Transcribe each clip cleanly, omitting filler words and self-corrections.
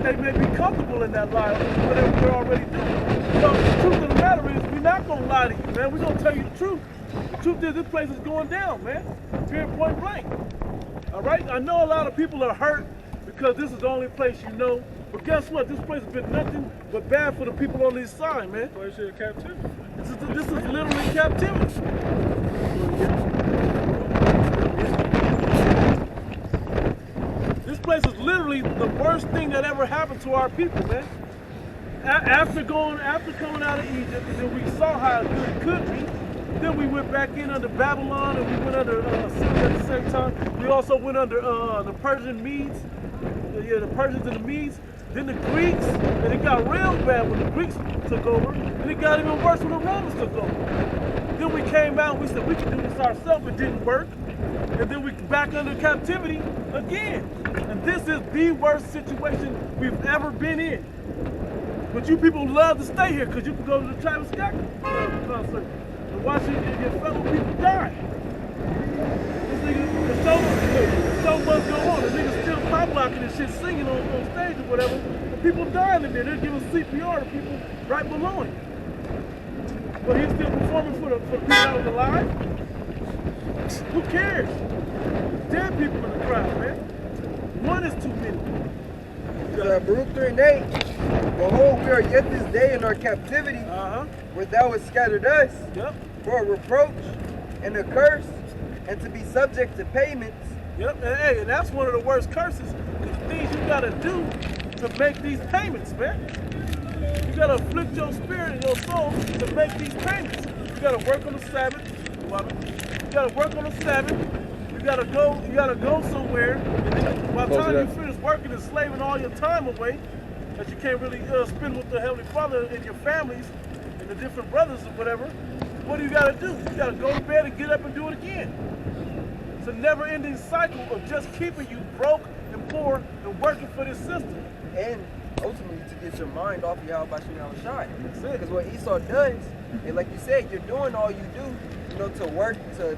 they may be comfortable in that lie, whatever we're already doing. So the truth of the matter is, we're not gonna lie to you, man. We're gonna tell you the truth. The truth is, this place is going down, man. Period, point blank. All right? I know a lot of people are hurt because this is the only place you know. But guess what? This place has been nothing but bad for the people on this side, man. Place in captivity. This is literally captivity. This place is literally the worst thing that ever happened to our people, man. After coming out of Egypt, and then we saw how good it could be. Then we went back in under Babylon, and we went under Syria at the same time. We also went under the Persian Medes, the Persians and the Medes. Then the Greeks, and it got real bad when the Greeks took over, and it got even worse when the Romans took over. Then we came out and we said we could do this ourselves, it didn't work. And then we back under captivity again. And this is the worst situation we've ever been in. But you people love to stay here because you can go to the Travis Scott concert and watch your fellow people die. The show must go on. The niggas still pop locking and shit, singing on stage or whatever. And people dying in there. They're giving CPR to people right below him. But he's still performing for the people that was alive. Who cares? Dead people in the crowd, man. One is too many. Baruch 3:8. Behold, we are yet this day in our captivity, where thou hast scattered us for a reproach and a curse, and to be subject to payments. Yep, and hey, and that's one of the worst curses. The things you gotta do to make these payments, man. You gotta afflict your spirit and your soul to make these payments. You gotta work on the Sabbath. You gotta work on the Sabbath. You gotta go somewhere. And then by the time you finish working and slaving all your time away, that you can't really spend with the Heavenly Father and your families and the different brothers or whatever, what do you gotta do? You gotta go to bed and get up and do it again. It's a never-ending cycle of just keeping you broke and poor and working for this system. And ultimately to get your mind off of Yahweh Shai. Because what Esau does, and like you said, you're doing all you do, to work, to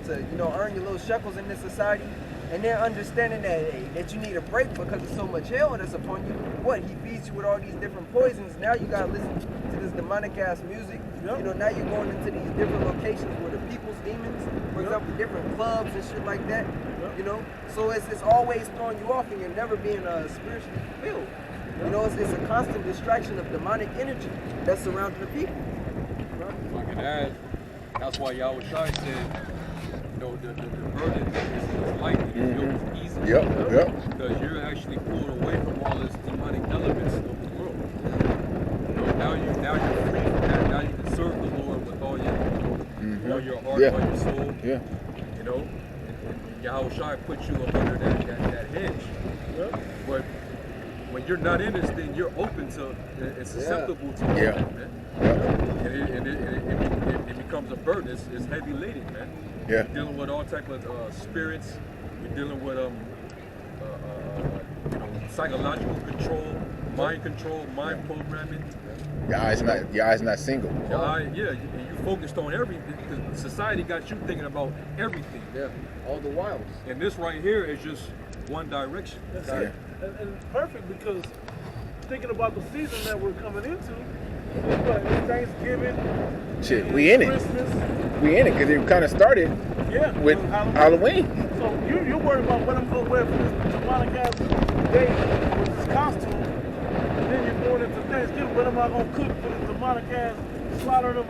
earn your little shekels in this society, and then understanding that you need a break because of so much hell that's upon you. What? He feeds you with all these different poisons. Now you gotta listen to this demonic ass music. Now you're going into these different locations where the people's demons, for example, different clubs and shit like that. So it's always throwing you off, and you're never being spiritually fulfilled. It's a constant distraction of demonic energy that's surrounding the people. Fucking ass. That's why Yahweh Shai said, the burden is light and the yoke is easy. Yep. Because you're actually pulled away from all this demonic elements of the world. Now you're free from that. Now you can serve the Lord with all your heart, all your soul. Yeah. And Yahweh Shai puts you up under that hedge. But when you're not in this thing, you're open to and susceptible to all that, man. And it becomes a burden. It's heavy laden, man. You're dealing with all type of spirits. You're dealing with psychological control, mind programming. Your eyes not single. You focused on everything because society got you thinking about everything. Yeah, all the wilds. And this right here is just one direction. That's it. And perfect because thinking about the season that we're coming into, it's Thanksgiving. Shit, we in it. Christmas. We in it because it kind of started with Halloween. So you're worried about what I'm going to wear for this demonic ass day with this costume. And then you're going into Thanksgiving. What am I going to cook for this demonic ass slaughtering of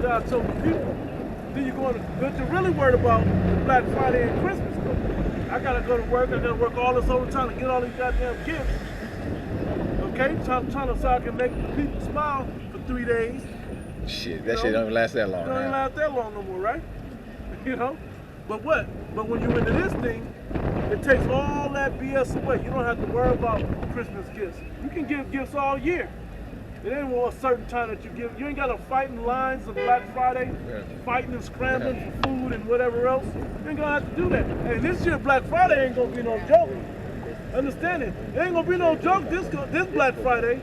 God's chosen people? Then you're going to, but you're really worried about Black Friday and Christmas though. I gotta go to work. I gotta work all this overtime to get all these goddamn gifts. Okay, trying to so I can make people smile for 3 days. Shit, that shit don't even last that long. It don't even last that long no more, right? But what? But when you're into this thing, it takes all that BS away. You don't have to worry about Christmas gifts. You can give gifts all year. It ain't a certain time that you give. You ain't got to fight in lines of Black Friday, fighting and scrambling for food and whatever else. You ain't gonna have to do that. And this year Black Friday ain't gonna be no joke. Understand it? It ain't gonna be no joke this Black Friday.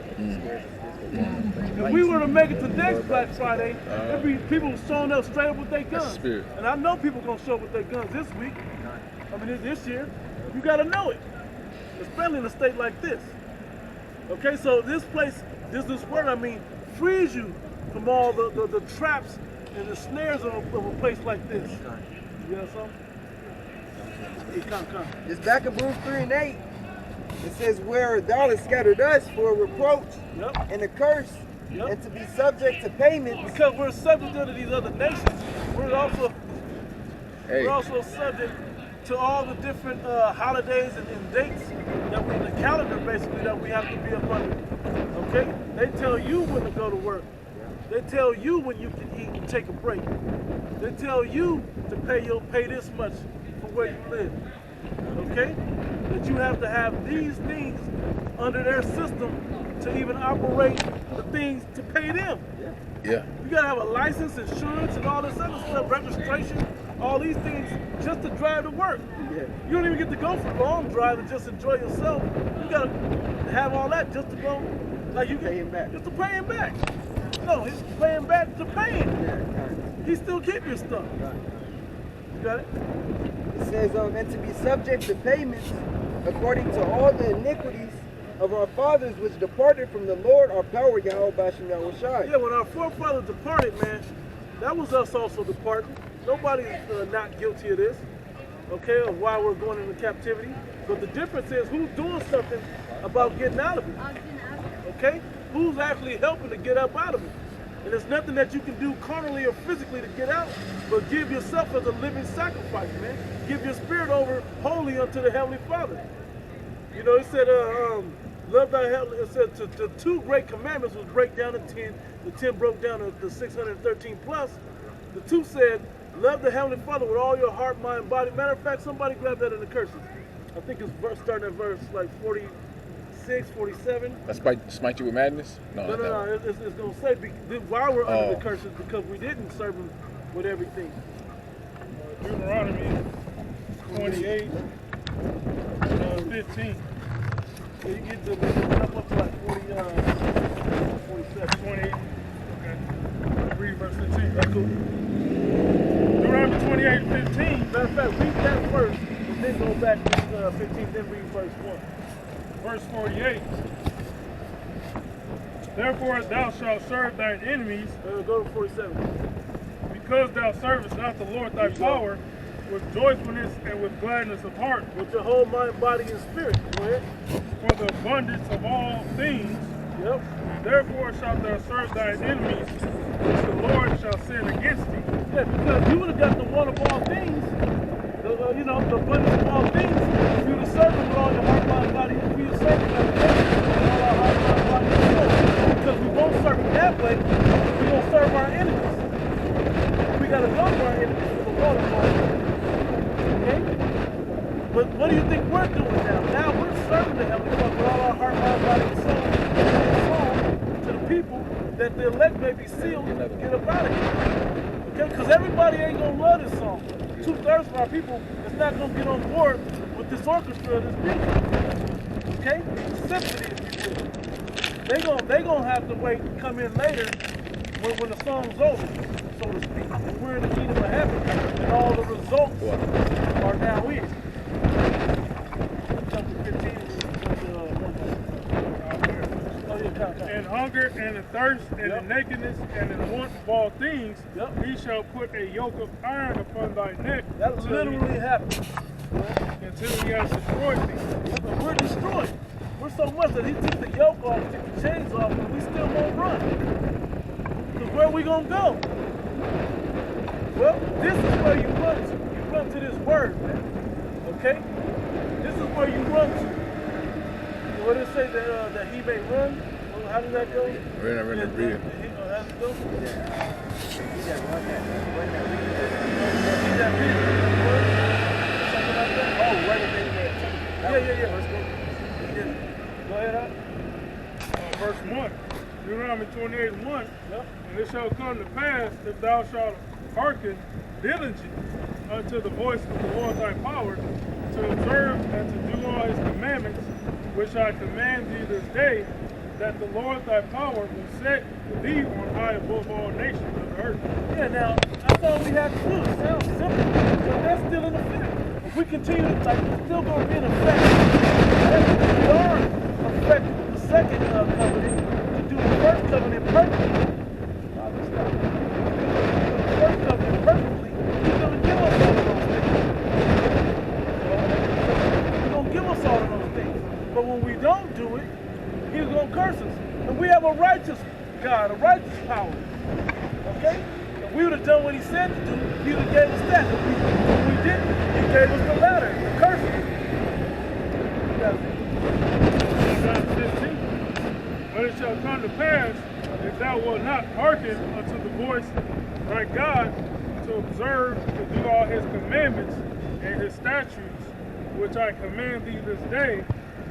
If we were to make it to next Black Friday, there'd be people showing up straight up with their guns. And I know people gonna show up with their guns this week. I mean this year. You gotta know it. Especially in a state like this. Okay, so this place, this word, I mean, frees you from all the traps and the snares of a place like this. You got something? Hey, come. It's back in Bruce 3:8. It says, where thou hast scattered us for a reproach and a curse, and to be subject to payment. Because we're subject to these other nations, we're also subject to all the different holidays and dates that we in the calendar basically that we have to be up under. Okay? They tell you when to go to work. They tell you when you can eat and take a break. They tell you to pay this much for where you live. Okay? That you have to have these things under their system to even operate the things to pay them. Yeah. You gotta have a license, insurance, and all this other stuff, registration, all these things just to drive to work. You don't even get to go for a long drive and just enjoy yourself. You gotta have all that just to go, like you pay him back. Just to pay him back. No, he's paying back to pay him. He still keep your stuff. You got it? It says, and to be subject to payments according to all the iniquities of our fathers which departed from the Lord our power, Yahweh Bashem Yahushai. Yeah, when our forefathers departed, man, that was us also departing. Nobody's not guilty of this, okay, of why we're going into captivity. But the difference is who's doing something about getting out of it, okay? Who's actually helping to get up out of it? And there's nothing that you can do carnally or physically to get out, but give yourself as a living sacrifice, man. Give your spirit over wholly unto the Heavenly Father. You know, it said, love thy heavenly, it said the two great commandments was break down to 10. The 10 broke down to the 613 plus. The 2 said, love the Heavenly Father with all your heart, mind, body. Matter of fact, somebody grabbed that in the curses. I think it's starting at verse like 46, 47. That's smite you with madness? No. It's going to say why we're under the curses, because we didn't serve him with everything. Deuteronomy 28, 15. So you get to jump up to like 47. 28. Okay. Read verse 15. That's cool. Deuteronomy 28, 15. Matter of fact, read that first, and then go back to 15, then read verse 1. Verse 48. Therefore thou shalt serve thine enemies. Go to 47. Because thou servest not the Lord thy power with joyfulness and with gladness of heart. With your whole mind, body, and spirit. Go ahead. For the abundance of all things. Yep. Therefore shalt thou serve thine enemies, which the Lord shall send against thee. Yeah, because you would have got the one of all things, the abundance of all things, if you would have served him with all your heart, mind, body, if you would have served him with all our heart, mind, body, and soul. Because we won't serve him that way, we're going to serve our enemies. We got to go to our enemies for the Lord of our enemies. Okay? But what do you think we're doing now? Now we're serving the Heavenly Father with all our heart, mind, body, and soul, to the people that the elect may be sealed and get up out of here. Okay? Because everybody ain't going to love this song. 2/3 of our people is not going to get on board with this orchestra of this music. Okay? The symphony, if you will. They gonna have to wait and come in later when the song's over, so to speak. And we're in the kingdom of heaven, and all the results are now here. Jump to 15 And hunger and the thirst and the nakedness and the want of all things, he shall put a yoke of iron upon thy neck. That literally happened. Until he has destroyed thee. Yeah, but we're destroyed. We're so much that he took the yoke off, took the chains off, and we still won't run. Because where are we going to go? Well, this is where you run to. You run to this word, man. Okay? This is where you run to. What does it say that he may run? Well, how does that go? Read it. How does it go? Go ahead, verse 1. Deuteronomy 28:1. And it shall come to pass, if thou shalt hearken diligently unto the voice of the Lord thy power, to observe and to do all his commandments, which I command thee this day, that the Lord thy power will set thee on high above all nations of the earth. Yeah, now, that's all we have to do. It sounds simple, but that's still in effect. If we continue to, it's still going to be in effect. We are affected with the second covenant to do the first covenant perfectly. The first covenant perfectly, he's going to give us all of those things. He's going to give us all of those things. But when we don't do it, he's going to curse us. And we have a righteous God, a righteous power. Okay? If we would have done what he said to do, he would have gave us that. If we didn't, he gave us the latter, the curse. Verse 15. But it shall come to pass, if thou wilt not hearken unto the voice of thy God, to observe, to do all his commandments and his statutes, which I command thee this day,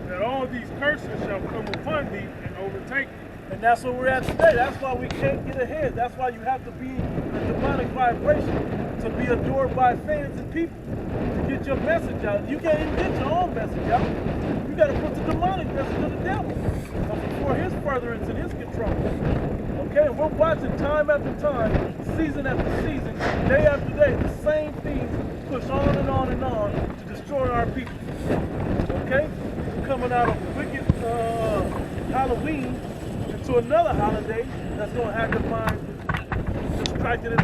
that all these curses shall come upon thee and overtake thee. And that's where we're at today. That's why we can't get ahead. That's why you have to be in a demonic vibration to be adored by fans and people, to get your message out. You can't even get your own message out. You got to put the demonic message to the devil before his furtherance and his control. Okay, and we're watching time after time, season after season, day after day, the same things push on and on and on to destroy our people. Okay, we're coming out of a wicked Halloween to another holiday that's going to have your mind distracted in a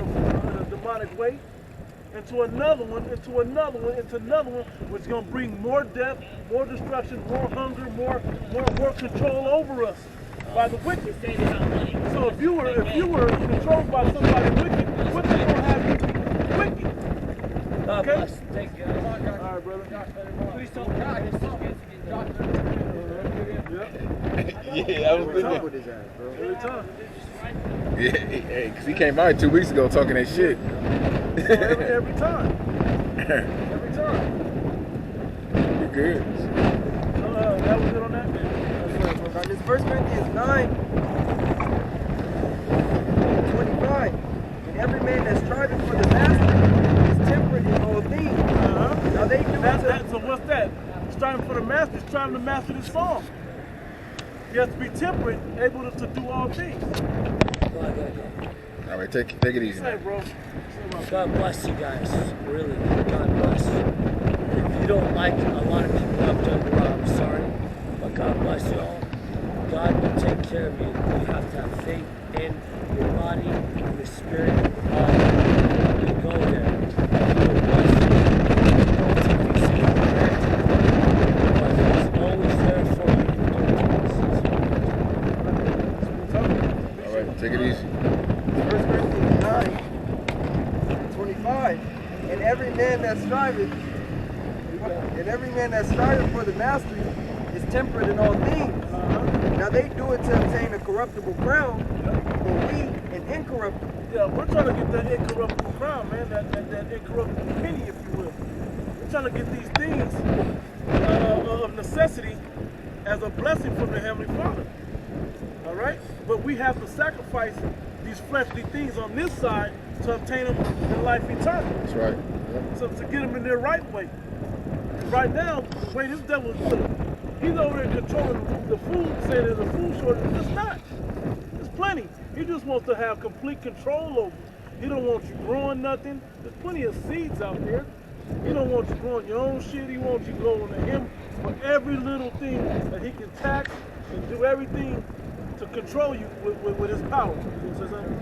demonic way, into another one, into another one, into another one, which is going to bring more death, more destruction, more hunger, more control over us by the wicked. So if you were controlled by somebody wicked, what they going to have you be wicked? Okay? Thank you. All right, brother. Please don't die. Yeah, I was good. With his ass, bro. Every time. Yeah, hey, cause he came out 2 weeks ago talking that shit. Every time. Every time. You're good. That was good on that, man. This 1 Corinthians 9:25. And every man that's striving for the master is temperate in all things. Now they do So what's that? Striving for the master, striving to master this song. You have to be temperate, able to do all things. All right, take it easy. Say, bro. God bless you guys. Really, God bless you. If you don't like a lot of people have done wrong, I'm sorry. But God bless you all. God will take care of you. You have to have faith in your body, your spirit, your body. You go there. He will bless you. Don't take these things for granted. But He's always there for you. All right, take it easy. 1 Corinthians 9:25. And every man that striveth for the mastery is temperate in all things. Now they do it to obtain a corruptible crown, but we an incorruptible. Yeah, we're trying to get that incorruptible crown, man, that incorruptible penny, if you will. We're trying to get these things of necessity as a blessing from the Heavenly Father. All right? But we have to sacrifice these fleshly things on this side to obtain them in life eternal. That's right. So to get them in their right way. Right now, the way this devil is doing, he's over there controlling the food, saying there's a food shortage. It's not. There's plenty. He just wants to have complete control over it. He don't want you growing nothing. There's plenty of seeds out there. He don't want you growing your own shit. He wants you going to him for every little thing that he can tax and do everything to control you with his power. You say something?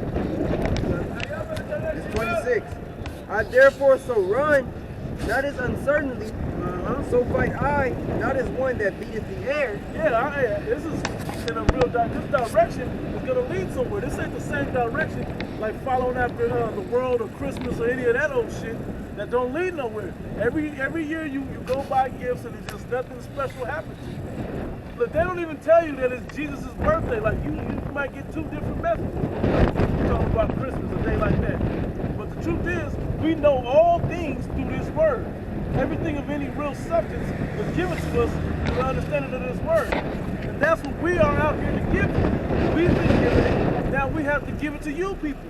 It's 26. I therefore so run, not as uncertainly, so fight I, not as one that beateth the air. Yeah, this is in a real this direction is gonna lead somewhere. This ain't the same direction like following after the world or Christmas or any of that old shit that don't lead nowhere. Every year you go buy gifts and it's just nothing special happens to you. Look, they don't even tell you that it's Jesus' birthday. Like you might get two different messages. You're talking about Christmas, a day like that. But the truth is, we know all things through this word. Everything of any real substance is given to us through the understanding of this word. And that's what we are out here to give you. We've been given it, now we have to give it to you people.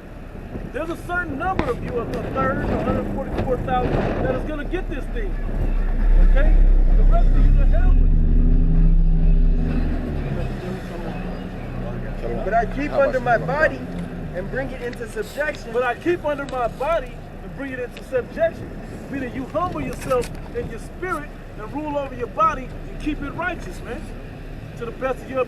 There's a certain number of you, a third, 144,000, that is going to get this thing. Okay? The rest of you to hell with it. But I keep under my body and bring it into subjection. But I keep under my body and bring it into subjection. Meaning you humble yourself in your spirit and rule over your body and keep it righteous, man. To the best of your ability.